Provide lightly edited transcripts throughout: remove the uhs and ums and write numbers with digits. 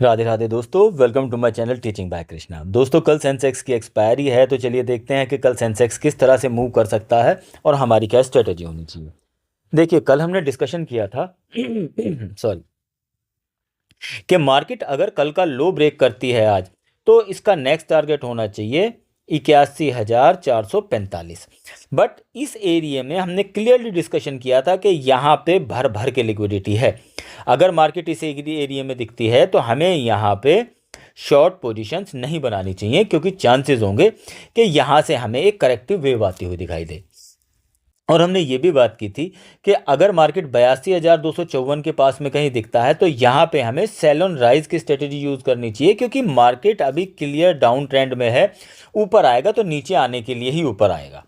राधे राधे दोस्तों, welcome to my channel teaching by Krishna. दोस्तों, कल सेंसेक्स की एक्सपायरी है, तो चलिए देखते हैं कि कल सेंसेक्स किस तरह से मूव कर सकता है और हमारी क्या स्ट्रेटेजी होनी चाहिए। देखिए, कल हमने डिस्कशन किया था सॉरी, कि मार्केट अगर कल का लो ब्रेक करती है आज, तो इसका नेक्स्ट टारगेट होना चाहिए 81,445। बट इस एरिया में हमने क्लियरली डिस्कशन किया था कि यहाँ पे भर भर के लिक्विडिटी है। अगर मार्केट इस एरिया में दिखती है तो हमें यहाँ पे शॉर्ट पोजीशंस नहीं बनानी चाहिए, क्योंकि चांसेस होंगे कि यहाँ से हमें एक करेक्टिव वेव आती हुई दिखाई दे। और हमने ये भी बात की थी कि अगर मार्केट 82,254 के पास में कहीं दिखता है तो यहाँ पे हमें सेल ऑन राइज की स्ट्रेटेजी यूज़ करनी चाहिए, क्योंकि मार्केट अभी क्लियर डाउन ट्रेंड में है। ऊपर आएगा तो नीचे आने के लिए ही ऊपर आएगा।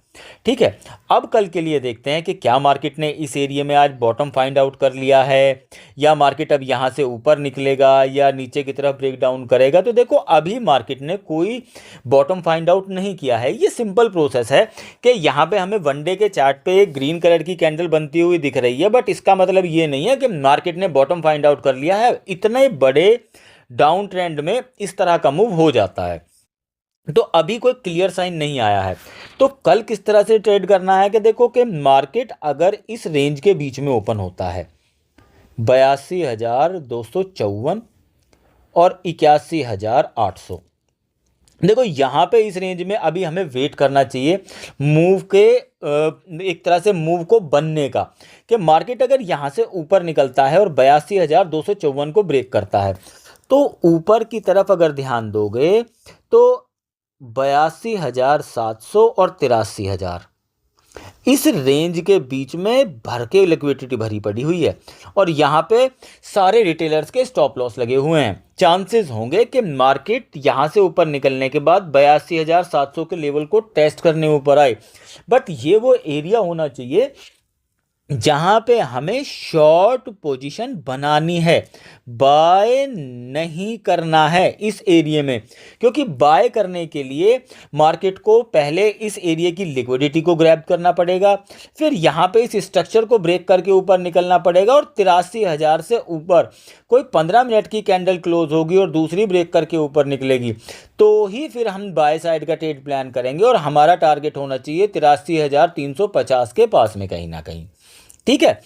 ठीक है, अब कल के लिए देखते हैं कि क्या मार्केट ने इस एरिया में आज बॉटम फाइंड आउट कर लिया है, या मार्केट अब यहाँ से ऊपर निकलेगा या नीचे की तरफ ब्रेक डाउन करेगा। तो देखो, अभी मार्केट ने कोई बॉटम फाइंड आउट नहीं किया है। ये सिंपल प्रोसेस है कि यहाँ पे हमें वनडे के चार्ट पे एक ग्रीन कलर की कैंडल बनती हुई दिख रही है, बट इसका मतलब ये नहीं है कि मार्केट ने बॉटम फाइंड आउट कर लिया है। इतने बड़े डाउन ट्रेंड में इस तरह का मूव हो जाता है, तो अभी कोई क्लियर साइन नहीं आया है। तो कल किस तरह से ट्रेड करना है कि देखो कि मार्केट अगर इस रेंज के बीच में ओपन होता है 82,254 और 81,800, देखो यहाँ पे इस रेंज में अभी हमें वेट करना चाहिए मूव के एक तरह से मूव को बनने का, कि मार्केट अगर यहाँ से ऊपर निकलता है और 82,254 को ब्रेक करता है, तो ऊपर की तरफ अगर ध्यान दोगे तो 82,700 और 83,000 इस रेंज के बीच में भर के लिक्विडिटी भरी पड़ी हुई है, और यहाँ पे सारे रिटेलर्स के स्टॉप लॉस लगे हुए हैं। चांसेस होंगे कि मार्केट यहाँ से ऊपर निकलने के बाद 82,700 के लेवल को टेस्ट करने ऊपर आए, बट ये वो एरिया होना चाहिए जहां पे हमें शॉर्ट पोजीशन बनानी है, बाय नहीं करना है इस एरिया में। क्योंकि बाय करने के लिए मार्केट को पहले इस एरिया की लिक्विडिटी को ग्रैब करना पड़ेगा, फिर यहाँ पे इस स्ट्रक्चर को ब्रेक करके ऊपर निकलना पड़ेगा, और 83,000 से ऊपर कोई 15 मिनट की कैंडल क्लोज होगी और दूसरी ब्रेक करके ऊपर निकलेगी, तो ही फिर हम बाय साइड का ट्रेड प्लान करेंगे। और हमारा टारगेट होना चाहिए 83,350 के पास में कहीं ना कहीं। ठीक है,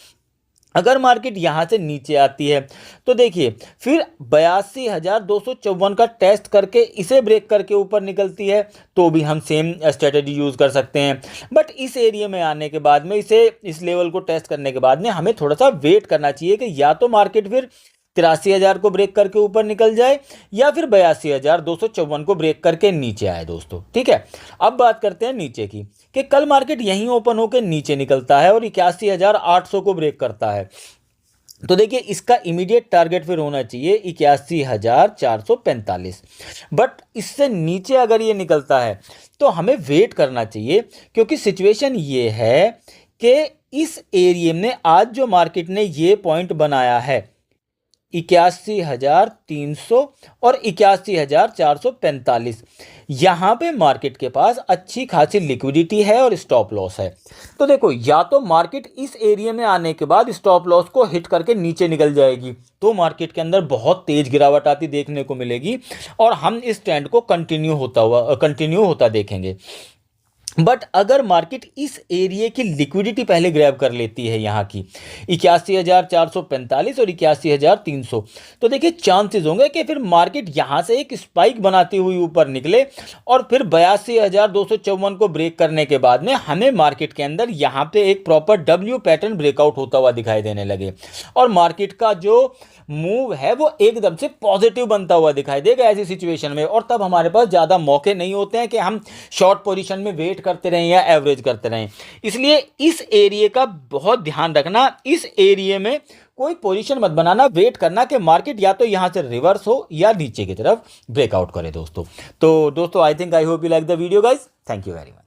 अगर मार्केट यहां से नीचे आती है तो देखिए फिर 82,254 का टेस्ट करके इसे ब्रेक करके ऊपर निकलती है, तो भी हम सेम स्ट्रेटेजी यूज कर सकते हैं। बट इस एरिया में आने के बाद में, इस लेवल को टेस्ट करने के बाद में हमें थोड़ा सा वेट करना चाहिए कि या तो मार्केट फिर 83,000 को ब्रेक करके ऊपर निकल जाए, या फिर 82,254 को ब्रेक करके नीचे आए दोस्तों। ठीक है, अब बात करते हैं नीचे की, कि कल मार्केट यहीं ओपन होकर नीचे निकलता है और 81,800 को ब्रेक करता है, तो देखिए इसका इमीडिएट टारगेट फिर होना चाहिए 81,445। बट इससे नीचे अगर ये निकलता है तो हमें वेट करना चाहिए, क्योंकि सिचुएशन ये है कि इस एरिया में आज जो मार्केट ने ये पॉइंट बनाया है 81,300 और 81,445, यहाँ पे मार्केट के पास अच्छी खासी लिक्विडिटी है और स्टॉप लॉस है। तो देखो, या तो मार्केट इस एरिया में आने के बाद स्टॉप लॉस को हिट करके नीचे निकल जाएगी, तो मार्केट के अंदर बहुत तेज गिरावट आती देखने को मिलेगी और हम इस ट्रेंड को कंटिन्यू होता देखेंगे। बट अगर मार्केट इस एरिया की लिक्विडिटी पहले ग्रैब कर लेती है यहाँ की 81,445 और 81,300, तो देखिए चांसेस होंगे कि फिर मार्केट यहाँ से एक स्पाइक बनाती हुई ऊपर निकले, और फिर 82,254 को ब्रेक करने के बाद में हमें मार्केट के अंदर यहाँ पे एक प्रॉपर डब्ल्यू पैटर्न ब्रेकआउट होता हुआ दिखाई देने लगे, और मार्केट का जो मूव है वो एकदम से पॉजिटिव बनता हुआ दिखाई देगा ऐसी सिचुएशन में। और तब हमारे पास ज़्यादा मौके नहीं होते हैं कि हम शॉर्ट पोजीशन में वेट करते रहें या एवरेज करते रहें। इसलिए इस एरिया का बहुत ध्यान रखना, इस एरिया में कोई पोजीशन मत बनाना, वेट करना कि मार्केट या तो यहाँ से रिवर्स हो या नीचे की तरफ ब्रेकआउट करे दोस्तों। तो दोस्तों, I think I hope you like the video guys. Thank you very much.